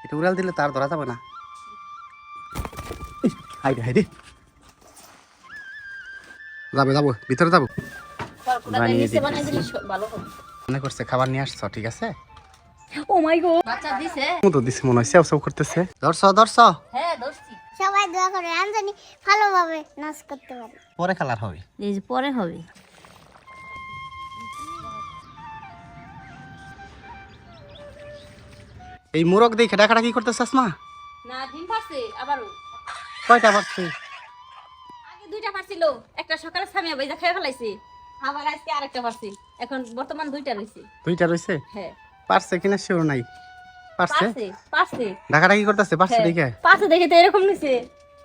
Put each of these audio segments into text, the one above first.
এটা উড়াল দিলে তার ধরা যাবে না। হাইরে হাইরে, যাবে যাবো, ভিতরে যাবো। বানিয়ে দিচ্ছি। মনে করছে খাবার নিয়ে আসছো, ঠিক আছে। ও মাই গড, বাচ্চা দিছে তো দিছে মনে হয়, সেও সেও করতেছে। ধরছো ধরছো। হ্যাঁ দোস্তি। সবাই দোয়া করে আমি জানি ভালোভাবে নাচ করতে পারি। পরে কালার হবে, এই যে পরে হবে। এই মুরগ দেখে ডাকাটা কি করতেছে আসমা? না ডিম পারছে আবারও। কয়টা পারছে? আগে দুইটা পারছিল, একটা সকালে সামিয়া বাইজা খেয়ে ফেলাইছে, আবার আজকে আরেকটা পারছি, এখন বর্তমান দুইটা রইছে। দুইটা রয়েছে। হ্যাঁ পারছে কিনা শিওর নাই। পারছে, পারছে পারছে। ডাকাটা কি করতেছে? পারছে দেখে পারছে দেখে তো এরকম নিছে,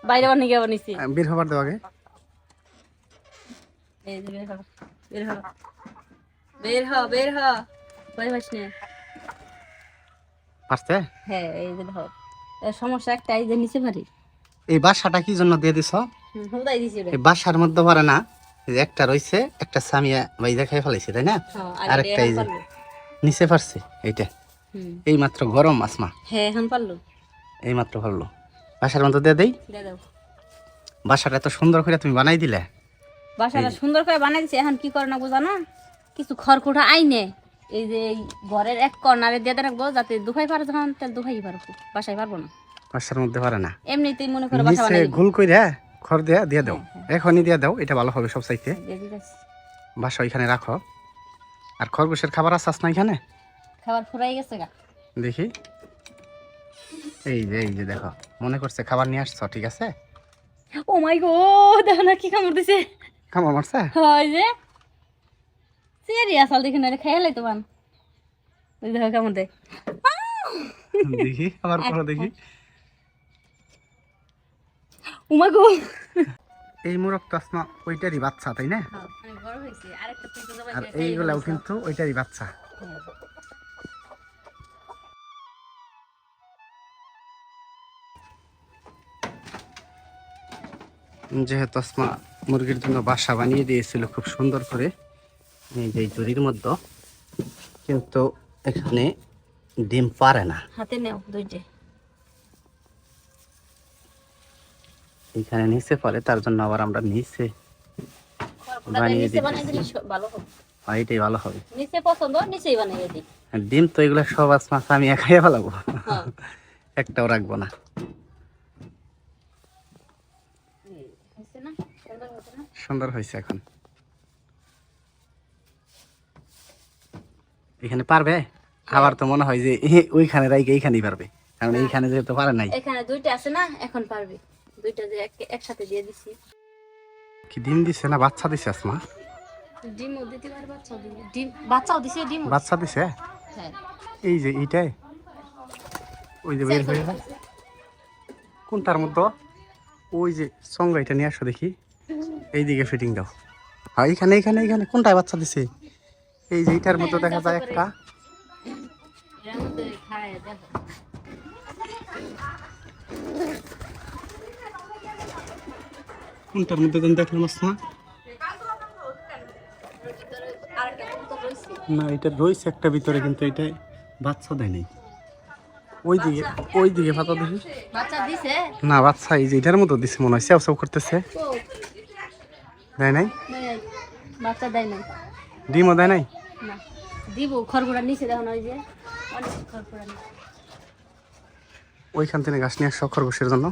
বাইরে বানিয়ে আবার নিছে। বের হবার দেওয়া আগে। এই যে বের হ বের হ বের হ বের হ, ভয় পাস না। পারছে। হ্যাঁ এই যে ধর, এর সমস্যা একটা, এই যে নিচে পারি। এই বাসাটা কি জন্য দিয়ে দিছ? হুদাই দিছি রে। এই বাসার মধ্যে পারে না, এই যে একটা রয়েছে, একটা সামিয়া বাইজা খাই ফেলাইছে, তাই না? আরেকটা এই যে নিচে পারছে এইটা। এই মাত্র গরম আসমা। হ্যাঁ এখন পারলো, এই মাত্র ভালো। বাসার মধ্যে দিয়ে দেই। দিয়ে দাও। বাসাটা এত সুন্দর করে তুমি বানাই দিলে। বাসাটা সুন্দর করে বানাই দিছে, এখন কি করে না বুঝা না, কিছু খড়কুটা আইনে এই যে এই ঘরের এক কর্নারে দিয়ে রাখবো, যাতে দুখাই পারে, যখন তাহলে দুখাই পারবো, বাসায় পারবো না। বাসার মধ্যে পারে না, এমনিতেই মনে করে বাসা নিচে বানাই দিবো। গোল কইরা খড় দিয়া দিয়ে দাও। এখনই দিয়ে দাও, এটা ভালো হবে সব চাইতে। দিয়ে দিতেছি। বাসা ওইখানে রাখো। আর খরগোশের খাবার আছে না এখানে? খাবার ফুরাই গেছে গা। দেখি, এই যে দেখো, মনে করছে খাবার নিয়ে আসছো, ঠিক আছে। ও মাই গড, দেখো না কি কামড় দিছে। খাবার মারছে। হয় যে সিরিয়াস আসল দেখে না খেয়ে লাই তোমার, ওই দেখো কামড় দেয়। দেখি আবার করো দেখি। ও মাই গড, এই মুরগ তো আসমা ওইটারই বাচ্চা, তাই না? অনেক বড় হয়েছে, আরেকটা তুই তো আর এইগুলাও কিন্তু ওইটারই বাচ্চা। যেহেতু আসমা মুরগির জন্য বাসা বানিয়ে দিয়েছিল খুব সুন্দর করে, এই যে জরির মধ্যে, কিন্তু এখানে ডিম পারে না। হাতে নেও দুইটা। এখানে নিচে পারে, তার জন্য আবার আমরা নিচে বানিয়ে নিচে বানাই দিতেছি। দিলে ভালো হবে। এটাই ভালো হবে। নিচে পছন্দ, নিচেই বানিয়ে দিই। আর ডিম তো এগুলো সব আসমা আমি খাইয়ে ফেলাবো, হ্যাঁ একটাও রাখবো না। হয়েছে না, সুন্দর হয়েছে না? সুন্দর হয়েছে। এখন এখানে পারবে, আবার তো মনে হয় যে ওইখানে রাইকে এইখানেই পারবে, কারণ এইখানে যেহেতু পারে নাই। এখানে দুইটা আছে না, এখন পারবে। দুইটা যে একসাথে দিয়ে দিছি। কি ডিম দিছে না বাচ্চা দিছে আসমা? ডিমও দিতে পারে, বাচ্চাও দিবে। ডিম বাচ্চাও দিছে, ডিম। বাচ্চা দিছে। হ্যাঁ এই যে এইটাই, ওই যে বের হয়ে যায় কোনটার মধ্যে, ওই যে সঙ্গে এটা নিয়ে আসো দেখি, এইদিকে ফিটিং দাও। হ্যাঁ এইখানে এইখানে এইখানে কোনটায় বাচ্চা দিছে? এই যে এইটার মধ্যে দেখা যায় একটা। এর মধ্যে খায় দেখো। কোনটার মধ্যে যেন দেখলাম আসমা। আরেকটা কবুতর রইছে। না এটা রয়েছে একটা ভিতরে, কিন্তু এটা বাচ্চা দেয় নাই। ওই দিকে পাতা দেখি। বাচ্চা দিছে? না বাচ্চা এই যে এটার মতো দিছে মনে হয়, সেও সেও করতেছে। দেয় নাই, বাচ্চা দেয় নাই। ডিমও দেয় নাই। না দিব, খড়গুড়া নিচে দেখো না, ওই যে অনেক খড়গুড়া নিচে। ওইখান থেকে ঘাস নিয়ে আসো খরগোশের জন্য।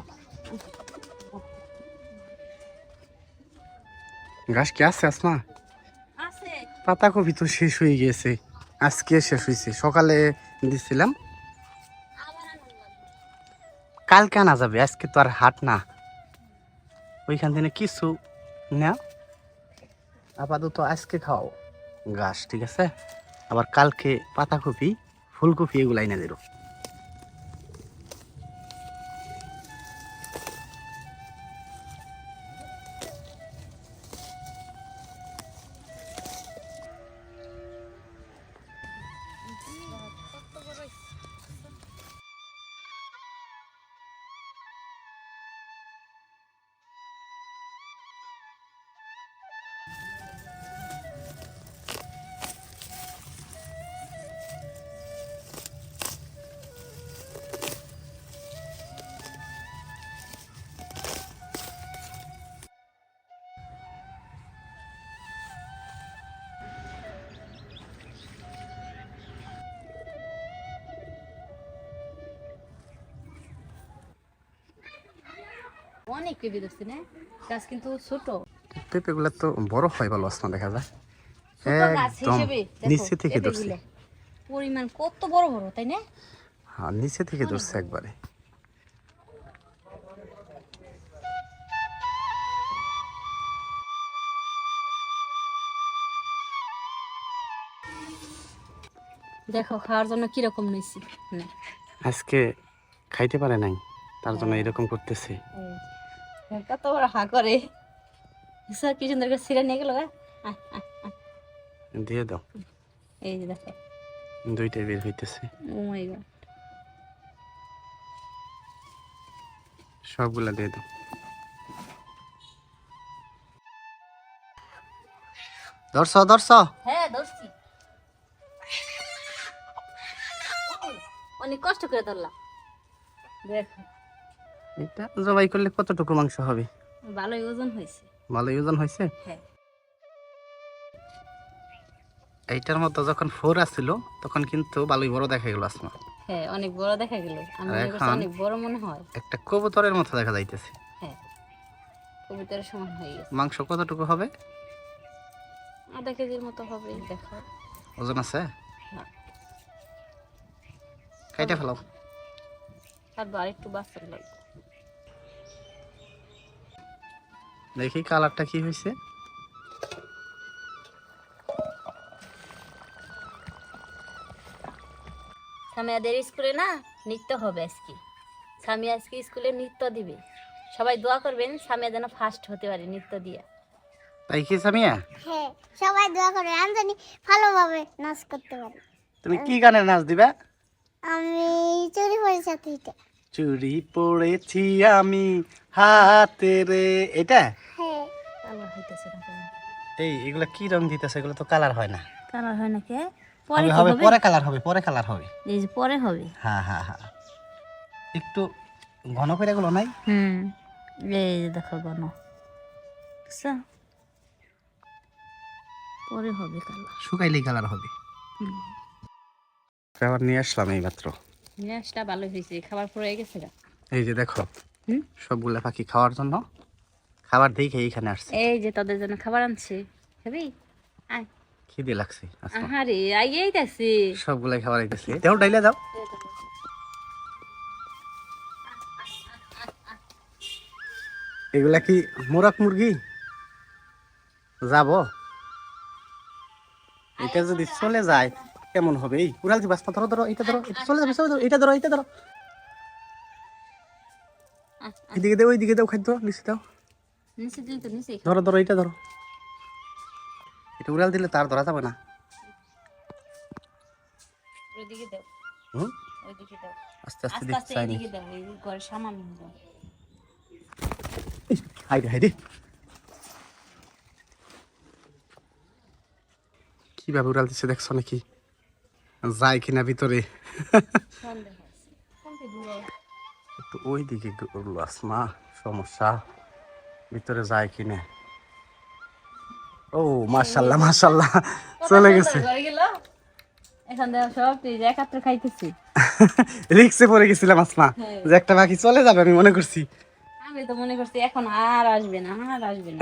ঘাস কি আছে আসমা? আছে। পাতাকপি তো শেষ হয়ে গিয়েছে, আজকে শেষ হয়েছে। সকালে দিছিলাম, কালকে আনা যাবে, আজকে তো আর হাট না। ওইখান থেকে কিছু নাও, আপাতত আজকে খাও ঘাস, ঠিক আছে। আবার কালকে পাতাকপি, ফুলকপি এগুলো এনে দেবো। অনেক পেঁপে ধরছে না, গাছ কিন্তু ছোট পেঁপেগুলো তো বড় হয় ভালো আসমা, দেখা যায় ছোট গাছ একদম হিসেবে নিচে থেকে ধরছে। পেঁপেগুলো পরিমাণ কত বড় বড়, তাই না? হ্যাঁ নিচে থেকে ধরছে একবারে। দেখো খাওয়ার জন্য কিরকম নিয়েছি। আজকে খাইতে পারে নাই, তার জন্য এরকম করতেছে। কত বড় হা করে, স্যার কি সুন্দর করে ছিঁড়ে নিয়ে গেল। দিয়ে দাও, এই যে দেখো, দুইটাই বের হইতেছে, ও মাই গড। সবগুলা দিয়ে দাও। ধরছ ধরছ, হ্যাঁ ধরছি, অনেক কষ্ট করে ধরলাম। দেখো এটা জবাই করলে কতটুকু মাংস হবে? ভালোই ওজন হয়েছে। ভালোই ওজন হয়েছে। হ্যাঁ এইটার মতো যখন ফোর আসছিল তখন কিন্তু ভালোই বড় দেখা গেল আসমা। হ্যাঁ অনেক বড় দেখা গেল, আমি মনে করছি এখন অনেক বড় মনে হয়। একটা কবুতরের মতো দেখা যাইতেছে। হ্যাঁ কবুতরের সমান হয়ে গেছে। মাংস কতটুকু হবে? আধা কেজির মতো হবে। দেখো ওজন আছে, হ্যাঁ কাইটা ফেলাও। তারপর আরেকটু বাচ্চার লাগবে। দেখি কালারটা কি হয়েছে। সামিয়াদের স্কুলে না নৃত্য হবে আজকে। সামিয়া আজকে স্কুলে নৃত্য দিবে, সবাই দোয়া করবেন সামিয়া যেন ফার্স্ট হতে পারে নৃত্য দিয়ে। তাই কি সামিয়া? হ্যাঁ সবাই দোয়া করে আমি জানি ভালোভাবে নাচ করতে পারি। তুমি কি গানের নাচ দিবা? আমি চুরি পয়সা সাথে এটা। চুরি পড়েছি আমি হাতে রে, এটা? হ্যাঁ কালার হইতেছে না কেন? এই এগুলা কি রং দিতেছে? এগুলো তো কালার হয় না। কালার হয় না কে? পরে হবে তো হবে, হবে। পরে কালার হবে, পরে কালার হবে। এই যে পরে হবে। হ্যাঁ হ্যাঁ হ্যাঁ, একটু ঘন করে এগুলো নাই। এই যে দেখো গণ, বুঝছো? পরে হবে কালার। শুকাইলেই কালার হবে। খাবার নিয়ে আসলাম এই মাত্র। ম্যাশটা ভালো হয়েছে, খাবার পরে গেছে গা। এই যে দেখো হুম সবগুলা পাখি খাওয়ার জন্য খাবার দেখে এইখানে আসছে। এই যে তাদের জন্য খাবার আনছে, খাবি? আয়। খিদে লাগছে আসমা। আহারে আইয়েই গেছে। সবগুলাই খাবার আইতেছে, দেও ডাইলে দাও। এগুলা কি মোরগ মুরগি? যাব এটা যদি চলে যায় কেমন হবে? এই উড়াল দিবাস, ধরো ধরো, এটা ধরো, এটা চলে যাবে, চলে যাবে, এটা ধরো, এটা ধরো, এদিকে দাও, ওইদিকে দাও, খাদ্য নিচে দাও, নিচে দিন তো, নিচে ধরো ধরো, এটা ধরো। এটা উড়াল দিলে তার ধরা যাবে না। ওইদিকে দাও, হুম, ওইদিকে দাও, আস্তে আস্তে আস্তে দিচ্ছি, আস্তে চাইনি। এইদিকে দাও, এই ঘরের সামান দাও। হাইরে হাইরে, কিভাবে উড়াল দিচ্ছে দেখছো নাকি? যায় কিনা ভিতরে? সন্দেহ আছে, কোনটা দূরে? একটু ওই দিকে উড়লো আসমা, সমস্যা ভিতরে যায় কিনা। ও মাশাল্লাহ মাশাল্লাহ, চলে গেছে। ঘরে গেল, এখন দেখো সব তুই একাত্র খাইতেছি। রিক্সে পড়ে গেছিলাম আসমা, যে একটা বাকি চলে যাবে আমি মনে করছি। আমি তো মনে করছি এখন আর আসবে না, আর আসবে না।